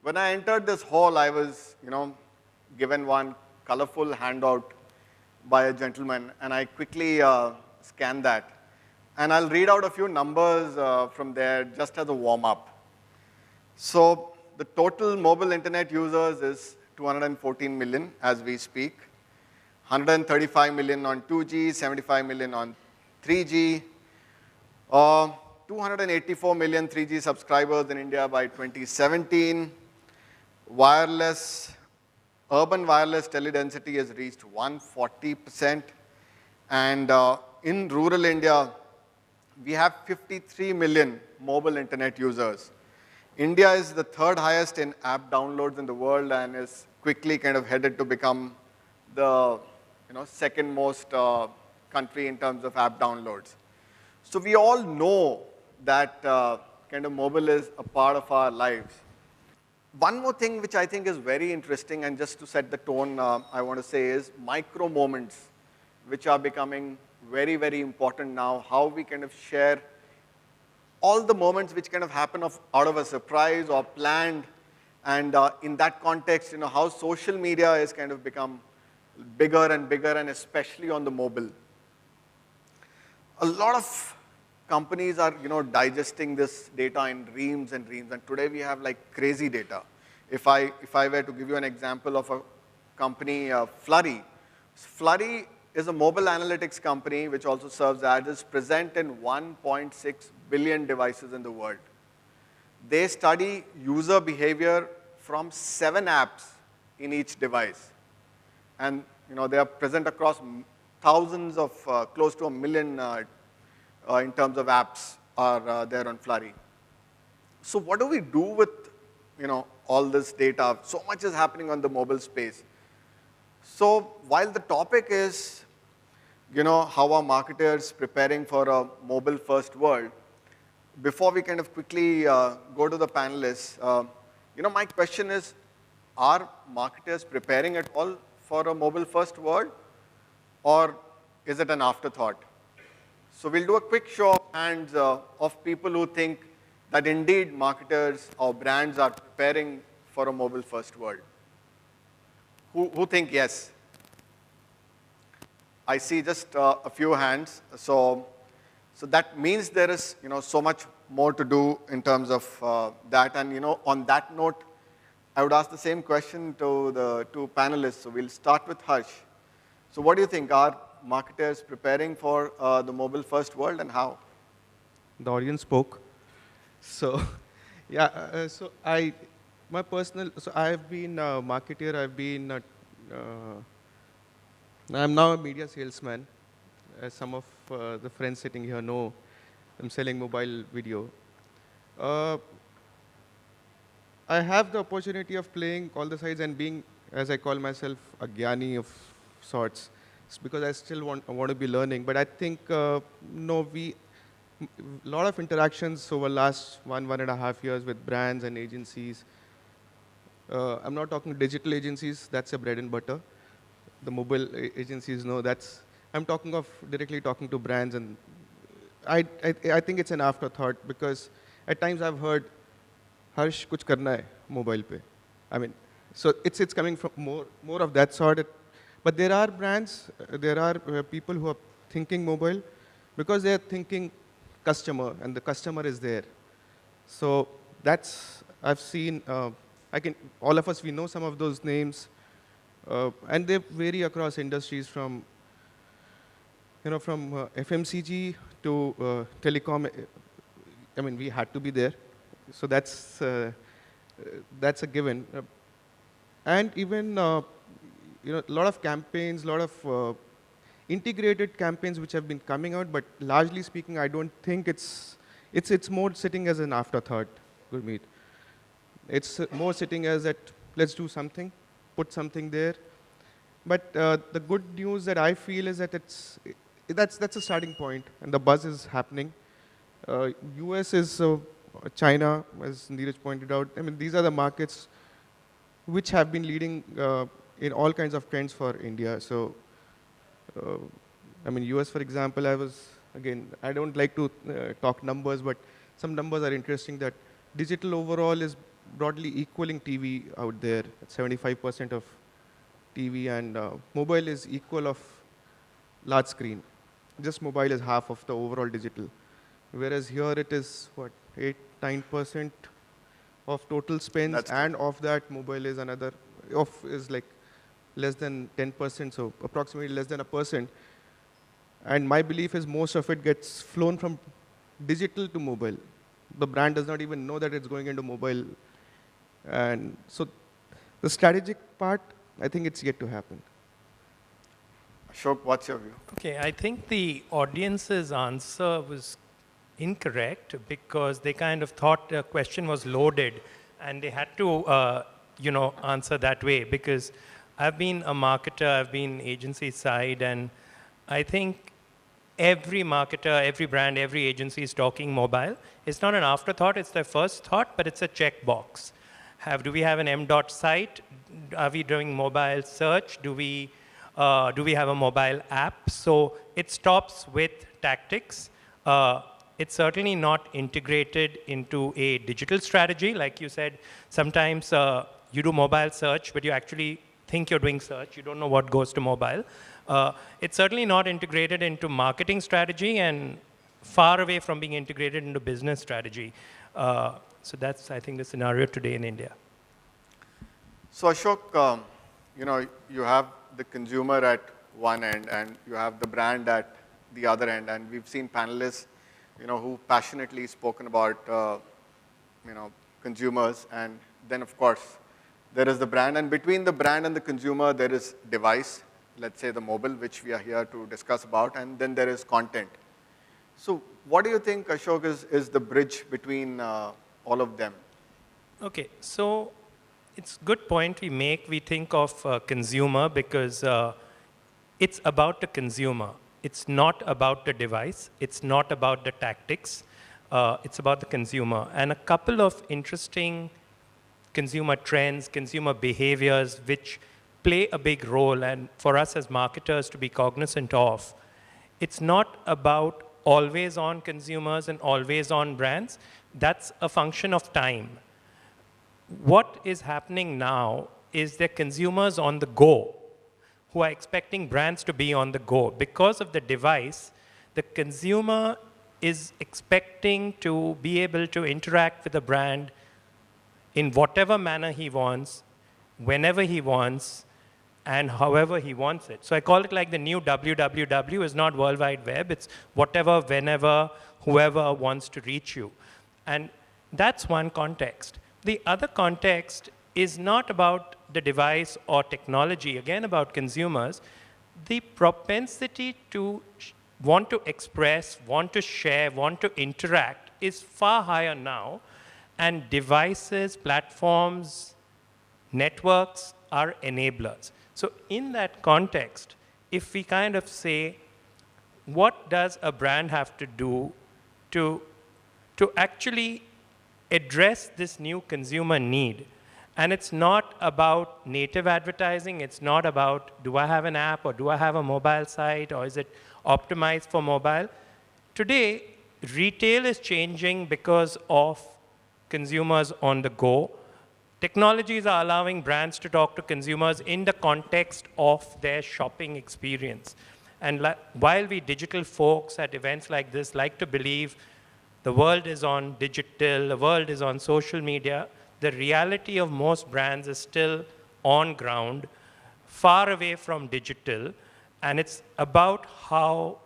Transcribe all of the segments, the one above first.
When I entered this hall, I was, given one colorful handout by a gentleman, and I quickly scanned that. And I'll read out a few numbers from there just as a warm-up. So the total mobile internet users is 214 million as we speak, 135 million on 2G, 75 million on 3G, 284 million 3G subscribers in India by 2017. Urban wireless teledensity has reached 140%. And in rural India, we have 53 million mobile internet users. India is the third highest in app downloads in the world and is quickly kind of headed to become the second most country in terms of app downloads. So we all know that kind of mobile is a part of our lives. One more thing which I think is very interesting, and just to set the tone, I want to say is micro moments, which are becoming very, very important now, how we kind of share all the moments which kind of happen out of a surprise or planned, and in that context, how social media has kind of become bigger, and especially on the mobile. A lot of companies are, digesting this data in reams and reams, and today we have like crazy data. If I were to give you an example of a company, Flurry. Flurry is a mobile analytics company which also serves ads, is present in 1.6 billion devices in the world. They study user behavior from 7 apps in each device. And they are present across thousands of, close to 1 million in terms of apps are there on Flurry. So what do we do with all this data? So much is happening on the mobile space. So while the topic is how are marketers preparing for a mobile-first world, before we kind of quickly go to the panelists, my question is, are marketers preparing at all for a mobile-first world, or is it an afterthought? So we'll do a quick show of hands of people who think that indeed marketers or brands are preparing for a mobile-first world. Who think yes? I see just a few hands. So that means there is so much more to do in terms of that. And on that note, I would ask the same question to the two panelists. So we'll start with Harsh. So what do you think? Are marketers preparing for the mobile-first world, and how? The audience spoke. So, yeah, I've been a marketer, I'm now a media salesman. As some of the friends sitting here know, I'm selling mobile video. I have the opportunity of playing all the sides and being, as I call myself, a Gyani of sorts. It's because I still want to be learning. But I think, a lot of interactions over the last 1.5 years with brands and agencies. I'm not talking digital agencies, that's a bread and butter. The mobile agencies know I'm directly talking to brands, and I think it's an afterthought, because at times I've heard, Harsh, kuch karna hai mobile pe. So it's coming from more of that sort. But there are brands, there are people who are thinking mobile because they're thinking customer, and the customer is there. So I've seen, all of us, we know some of those names, and they vary across industries from FMCG to telecom. We had to be there. So that's a given. And even, a lot of campaigns, a lot of integrated campaigns which have been coming out, but largely speaking, I don't think it's more sitting as an afterthought, Gurmeet. It's more sitting as that, let's do something, put something there. But the good news that I feel is that that's a starting point, and the buzz is happening. US is China, as Neeraj pointed out. These are the markets which have been leading in all kinds of trends for India. So, US, for example, I don't like to talk numbers, but some numbers are interesting, that digital overall is broadly equaling TV out there. 75% of TV and mobile is equal of large screen. Just mobile is half of the overall digital. Whereas here it is, what, 8, 9% of total spends, That's true. and of that mobile is another, is like less than 10%, so approximately less than 1%. And my belief is most of it gets flown from digital to mobile. The brand does not even know that it's going into mobile. And so the strategic part, I think it's yet to happen. Ashok, what's your view? Okay, I think the audience's answer was incorrect because they kind of thought the question was loaded and they had to, answer that way, because I've been a marketer, I've been agency side, and I think every marketer, every brand, every agency is talking mobile. It's not an afterthought, it's their first thought, but it's a checkbox. Do we have an M.dot site? Are we doing mobile search? Do we have a mobile app? So it stops with tactics. It's certainly not integrated into a digital strategy. Like you said, sometimes you do mobile search, but you actually think you're doing search. You don't know what goes to mobile. It's certainly not integrated into marketing strategy and far away from being integrated into business strategy. So that's, I think, the scenario today in India. So Ashok, you have the consumer at one end and you have the brand at the other end, and we've seen panelists, who passionately spoken about, consumers, and then of course there is the brand, and between the brand and the consumer there is device, let's say the mobile, which we are here to discuss about, and then there is content. So what do you think, Ashok, is the bridge between all of them? Okay, so it's a good point we make. We think of consumer because it's about the consumer. It's not about the device. It's not about the tactics. It's about the consumer. And a couple of interesting consumer trends, consumer behaviors, which play a big role, and for us as marketers to be cognizant of. It's not about always on consumers and always on brands. That's a function of time. What is happening now is that consumers on the go who are expecting brands to be on the go. Because of the device, the consumer is expecting to be able to interact with the brand in whatever manner he wants, whenever he wants, and however he wants it. So I call it like the new www is not World Wide Web. It's whatever, whenever, whoever wants to reach you. And that's one context. The other context is not about the device or technology, again about consumers. The propensity to want to express, want to share, want to interact is far higher now, and devices, platforms, networks are enablers. So in that context, if we kind of say, what does a brand have to do to actually address this new consumer need? And it's not about native advertising. It's not about, do I have an app or do I have a mobile site or is it optimized for mobile? Today, retail is changing because of consumers on the go. Technologies are allowing brands to talk to consumers in the context of their shopping experience. And while we digital folks at events like this like to believe the world is on digital, the world is on social media, the reality of most brands is still on ground, far away from digital, and it's about how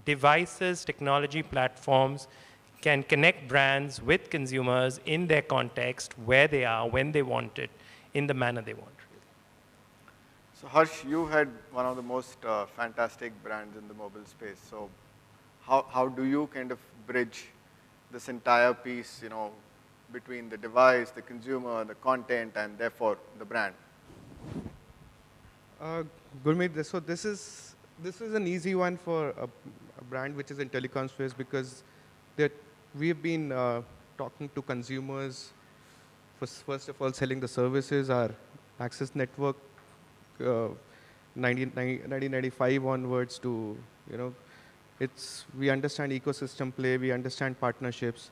devices, technology platforms can connect brands with consumers in their context, where they are, when they want it, in the manner they want. So Harsh, you had one of the most fantastic brands in the mobile space. So how do you kind of bridge this entire piece, between the device, the consumer, the content, and therefore the brand? Gurmeet, so this is an easy one for a brand which is in telecom space, because we've been talking to consumers, first of all selling the services, our access network, 1995 onwards to, we understand ecosystem play, we understand partnerships.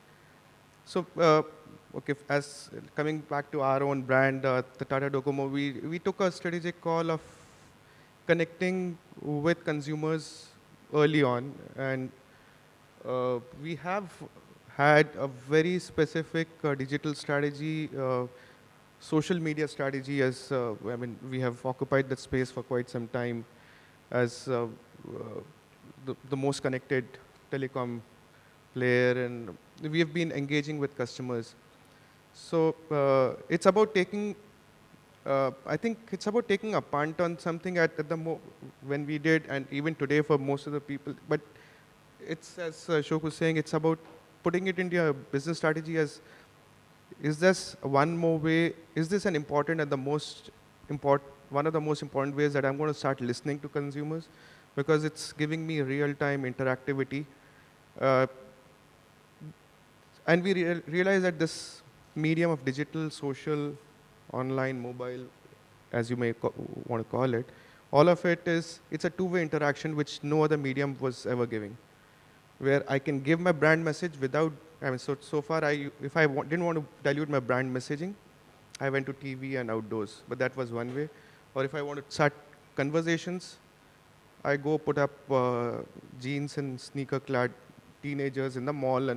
So okay, as coming back to our own brand, the Tata Docomo, we took a strategic call of connecting with consumers early on, and we have had a very specific digital strategy, social media strategy. As I mean, we have occupied that space for quite some time as the most connected telecom player, and we have been engaging with customers. So it's about taking, I think it's about taking a punt on something at when we did, and even today for most of the people. But it's, as Shok was saying, it's about putting it into a business strategy as, is this one more way, is this an important and the most important, one of the most important ways that I'm going to start listening to consumers, because it's giving me real-time interactivity. And we realize that this medium of digital, social, online, mobile, as you may want to call it, all of it is, it's a two-way interaction which no other medium was ever giving, where I can give my brand message without, I mean, so far, if I didn't want to dilute my brand messaging, I went to TV and outdoors, but that was one way. Or if I want to start conversations, I go put up jeans and sneaker-clad teenagers in the mall,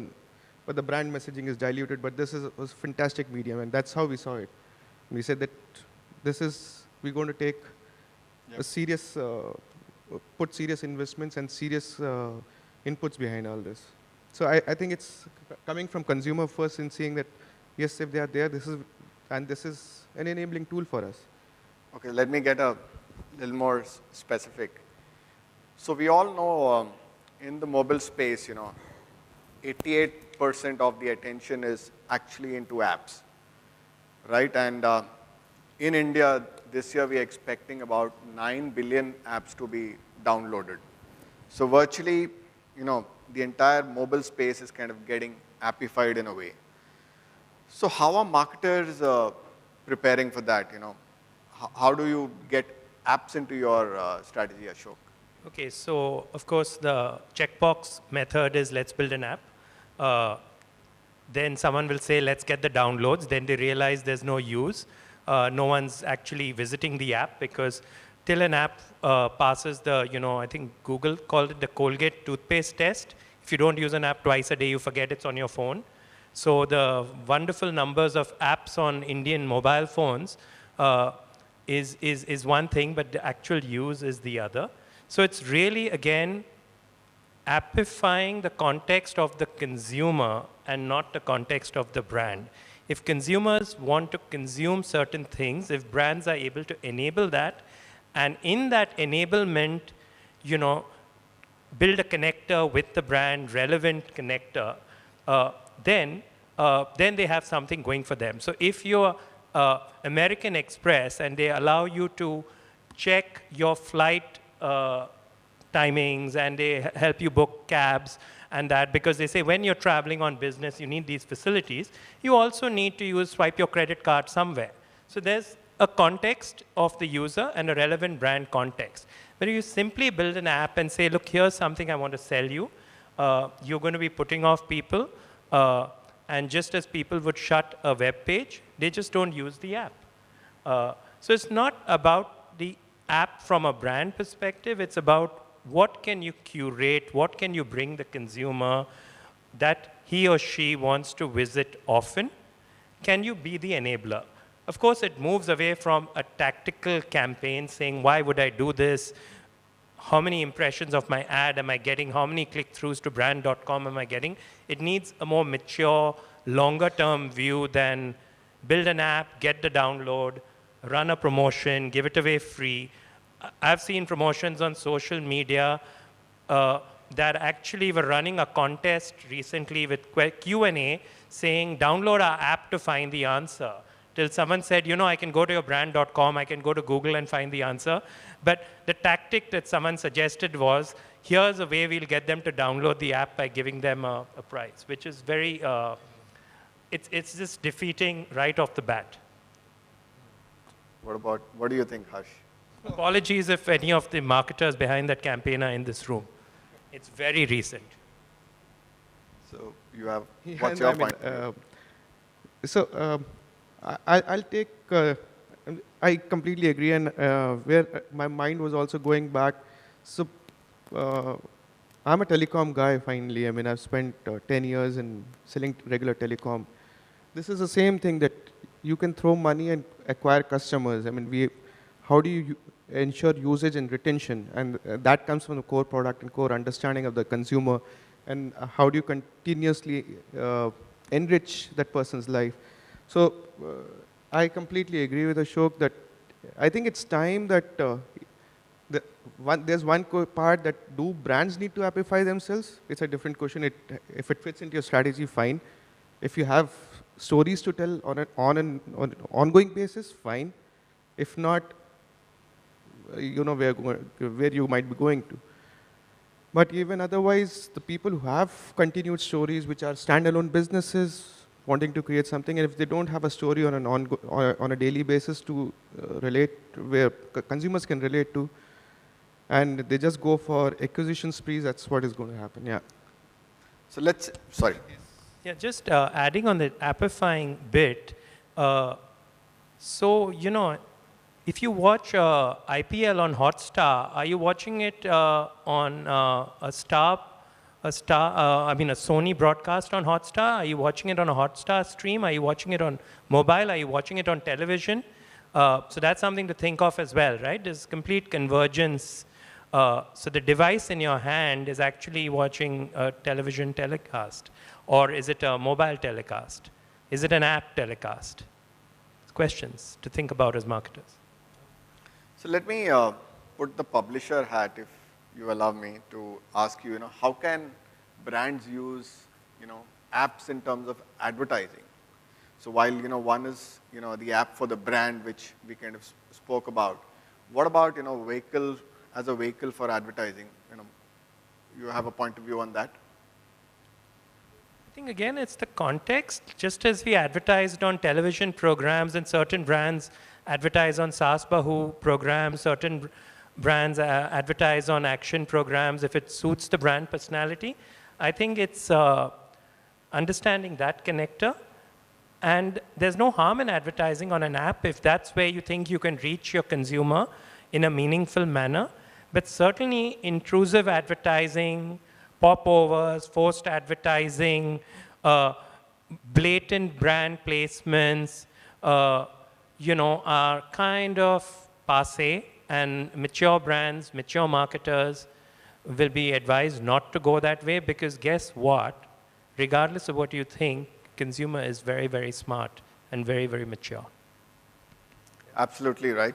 but the brand messaging is diluted. But this was a fantastic medium, and that's how we saw it. We said that we're going to take a serious, put serious investments and serious inputs behind all this. So I think it's coming from consumer first and seeing that, yes, if they are there, this is an enabling tool for us. Okay, let me get a little more specific. So we all know in the mobile space, 88% of the attention is actually into apps, right? And in India, this year we are expecting about 9 billion apps to be downloaded. So virtually, the entire mobile space is kind of getting appified in a way. So how are marketers preparing for that? How do you get apps into your strategy, Ashok? Okay, so of course the checkbox method is let's build an app. Then someone will say let's get the downloads. Then they realize there's no use. No one's actually visiting the app, because till an app passes the, I think Google called it the Colgate toothpaste test. If you don't use an app twice a day, you forget it's on your phone. So the wonderful numbers of apps on Indian mobile phones is one thing, but the actual use is the other. So it's really, again, appifying the context of the consumer and not the context of the brand. If consumers want to consume certain things, if brands are able to enable that, and in that enablement, build a connector with the brand, relevant connector, then they have something going for them. So if you're American Express and they allow you to check your flight timings and they help you book cabs and that, because they say when you're traveling on business, you need these facilities, you also need to swipe your credit card somewhere. So there's a context of the user and a relevant brand context. But you simply build an app and say, look, here's something I want to sell you. You're going to be putting off people. And just as people would shut a web page, they just don't use the app. So it's not about the app from a brand perspective. It's about what can you curate, what can you bring the consumer that he or she wants to visit often. Can you be the enabler? Of course, it moves away from a tactical campaign saying, why would I do this? How many impressions of my ad am I getting? How many click-throughs to brand.com am I getting? It needs a more mature, longer-term view than build an app, get the download, run a promotion, give it away free. I've seen promotions on social media that actually were running a contest recently with Q&A saying, download our app to find the answer. Till someone said, I can go to your brand.com, I can go to Google and find the answer. But the tactic that someone suggested was, here's a way we'll get them to download the app by giving them a prize, which is very, it's just defeating right off the bat. What do you think, Harsh? Apologies if any of the marketers behind that campaign are in this room. It's very recent. So you have, what's your point? So I'll take, I completely agree, and where my mind was also going back. So uh, I'm a telecom guy finally. I mean, I've spent 10 years in selling regular telecom. This is the same thing that you can throw money and acquire customers. I mean, how do you ensure usage and retention? And that comes from the core product and core understanding of the consumer. And how do you continuously enrich that person's life? So I completely agree with Ashok that I think it's time that there's one part that do brands need to amplify themselves? It's a different question. If it fits into your strategy, fine. If you have stories to tell on an ongoing basis, fine. If not, you know where you might be going to. But even otherwise, the people who have continued stories, which are standalone businesses wanting to create something, and if they don't have a story on a daily basis to relate, where consumers can relate to, and they just go for acquisition sprees, that's what is going to happen. Yeah. So sorry. Yeah, just adding on the amplifying bit. So, you know, if you watch IPL on Hotstar, are you watching it on a Sony broadcast on Hotstar? Are you watching it on a Hotstar stream? Are you watching it on mobile? Are you watching it on television? So that's something to think of as well, right? There's complete convergence. So the device in your hand is actually watching a television telecast, or is it a mobile telecast? Is it an app telecast? Questions to think about as marketers. So let me put the publisher hat, if you allow me to ask you, how can brands use, apps in terms of advertising? So while, one is, the app for the brand, which we kind of spoke about. What about, vehicle as a vehicle for advertising? You have a point of view on that? I think, again, it's the context. Just as we advertised on television programs and certain brands advertise on Saas Bahu programs, certain brands advertise on action programs if it suits the brand personality. I think it's understanding that connector. And there's no harm in advertising on an app if that's where you think you can reach your consumer in a meaningful manner. But certainly intrusive advertising, popovers, forced advertising, blatant brand placements, are kind of passé, and mature brands, mature marketers will be advised not to go that way, because guess what? Regardless of what you think, consumer is very, very smart and very, very mature. Absolutely right.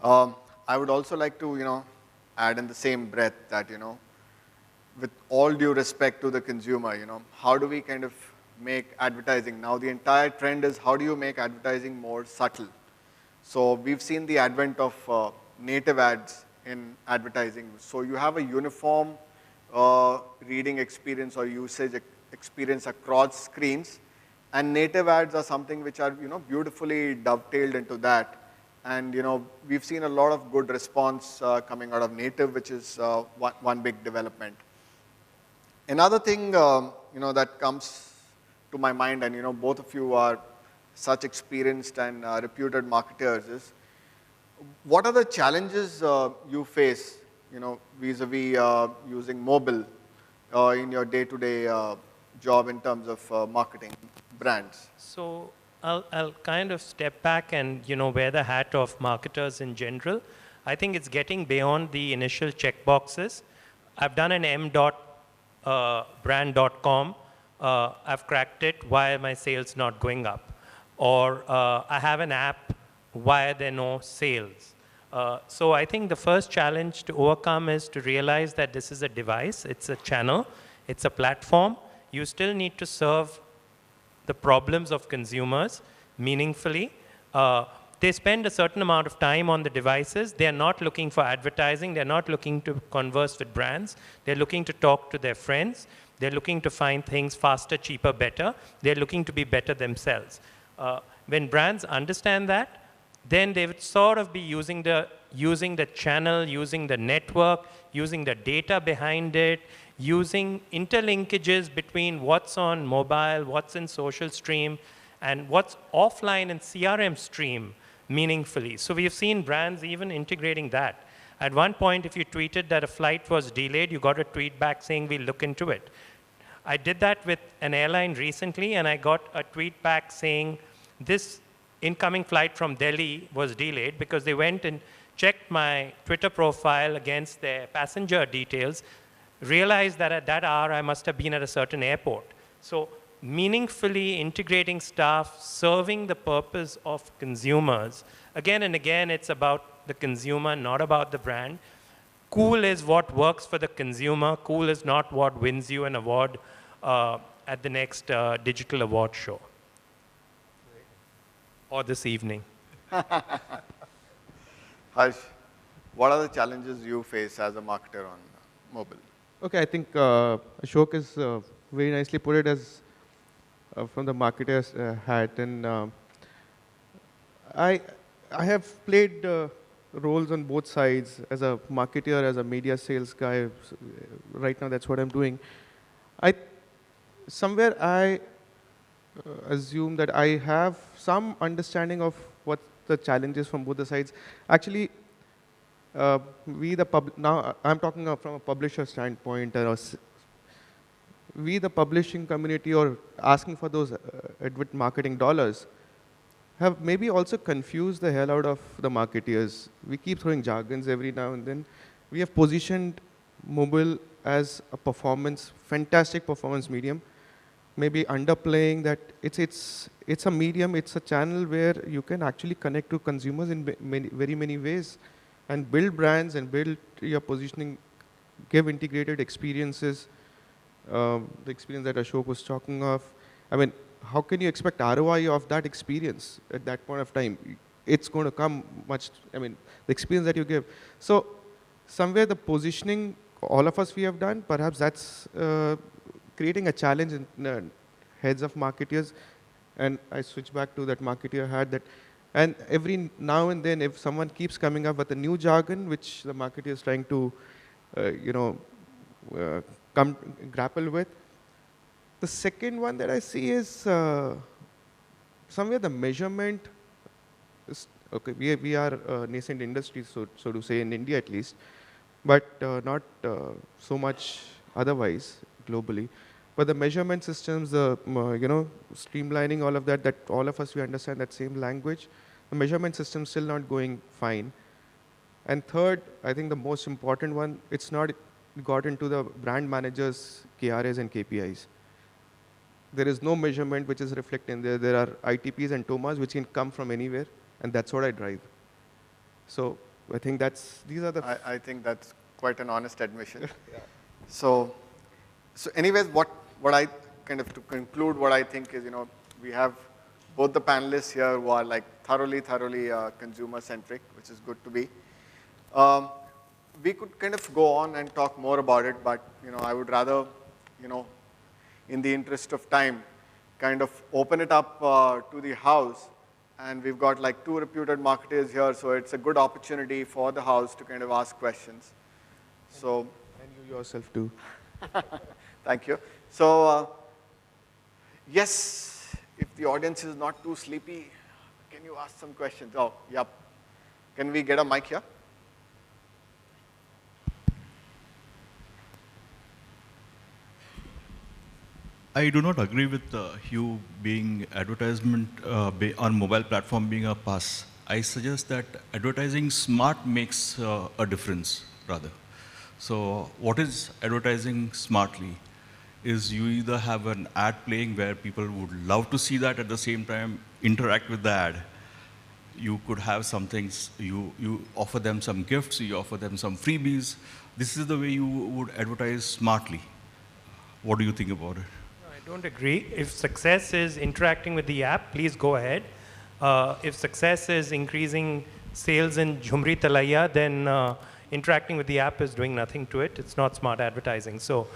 I would also like to, add in the same breath that, with all due respect to the consumer, how do we kind of make advertising? Now the entire trend is how do you make advertising more subtle? So we've seen the advent of native ads in advertising. So you have a uniform reading experience or usage experience across screens, and native ads are something which are beautifully dovetailed into that. And we've seen a lot of good response coming out of native, which is one big development. Another thing that comes to my mind, and both of you are such experienced and reputed marketers, is what are the challenges you face vis-a-vis using mobile in your day-to-day job in terms of marketing brands? So I'll kind of step back and wear the hat of marketers in general. I think it's getting beyond the initial checkboxes. I've done an m.brand.com. I've cracked it. Why are my sales not going up? Or I have an app. Why are there no sales? So I think the first challenge to overcome is to realize that this is a device. It's a channel. It's a platform. You still need to serve the problems of consumers meaningfully. They spend a certain amount of time on the devices. They're not looking for advertising. They're not looking to converse with brands. They're looking to talk to their friends. They're looking to find things faster, cheaper, better. They're looking to be better themselves. When brands understand that, then they would sort of be using the channel, using the network, using the data behind it, using interlinkages between what's on mobile, what's in social stream, and what's offline in CRM stream meaningfully. So we've seen brands even integrating that. At one point, if you tweeted that a flight was delayed, you got a tweet back saying, we'll look into it. I did that with an airline recently, and I got a tweet back saying, this incoming flight from Delhi was delayed because they went and checked my Twitter profile against their passenger details, realized that at that hour I must have been at a certain airport. So meaningfully integrating stuff, serving the purpose of consumers. Again and again, it's about the consumer, not about the brand. Cool is what works for the consumer. Cool is not what wins you an award at the next digital award show. Or this evening. Harsh, what are the challenges you face as a marketer on mobile? Okay, I think Ashok has very nicely put it as from the marketer's hat. And I have played roles on both sides as a marketer, as a media sales guy. Right now, that's what I'm doing. Somewhere I assume that I have some understanding of what the challenges from both the sides. Actually, now I'm talking from a publisher standpoint. We, the publishing community, or asking for those marketing dollars, have maybe also confused the hell out of the marketeers. We keep throwing jargons every now and then. We have positioned mobile as a fantastic performance medium, maybe underplaying that it's a medium, it's a channel where you can actually connect to consumers in very many ways and build brands and build your positioning, give integrated experiences, the experience that Ashok was talking of. I mean, how can you expect ROI of that experience at that point of time? It's going to come the experience that you give. So somewhere the positioning, all of us we have done, perhaps that's creating a challenge in the heads of marketeers. And I switch back to that marketeer hat that, and every now and then if someone keeps coming up with a new jargon, which the marketer is trying to, grapple with. The second one that I see is somewhere the measurement is, okay, we are a nascent industry, so to say, in India at least, but not so much otherwise globally. But the measurement systems, streamlining all of that all of us, we understand that same language. The measurement system still not going fine. And third, I think the most important one, it's not got into the brand managers' KRAs and KPIs. There is no measurement which is reflected in there. There are ITPs and TOMAs which can come from anywhere, and that's what I drive. So I think these are the... I think that's quite an honest admission. Yeah. So anyways, what I kind of, to conclude, what I think is, we have both the panelists here who are like thoroughly consumer-centric, which is good to be. We could kind of go on and talk more about it, but, I would rather, in the interest of time, kind of open it up to the house. And we've got like 2 reputed marketers here, so it's a good opportunity for the house to kind of ask questions. So, and you yourself too. Thank you. So, yes, if the audience is not too sleepy, can you ask some questions? Oh, yep. Can we get a mic here? I do not agree with you being advertisement on mobile platform being a pass. I suggest that advertising smart makes a difference, rather. So what is advertising smartly? Is you either have an ad playing where people would love to see that, at the same time interact with the ad. You could have some things, you offer them some gifts, you offer them some freebies. This is the way you would advertise smartly. What do you think about it? I don't agree. If success is interacting with the app, please go ahead. If success is increasing sales in Jhumri Talaiya, then interacting with the app is doing nothing to it. It's not smart advertising. So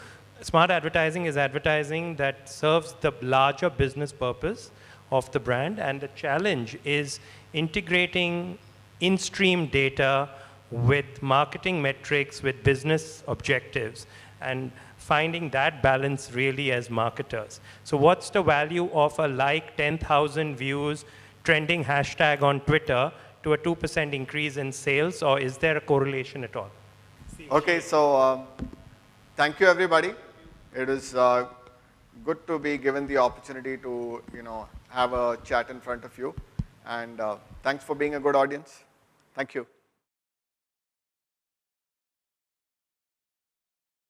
smart advertising is advertising that serves the larger business purpose of the brand, and the challenge is integrating in-stream data with marketing metrics, with business objectives, and finding that balance really as marketers. So what's the value of a like 10,000 views trending hashtag on Twitter to a 2% increase in sales, or is there a correlation at all? Okay, so thank you everybody. It is good to be given the opportunity to, have a chat in front of you. And thanks for being a good audience. Thank you.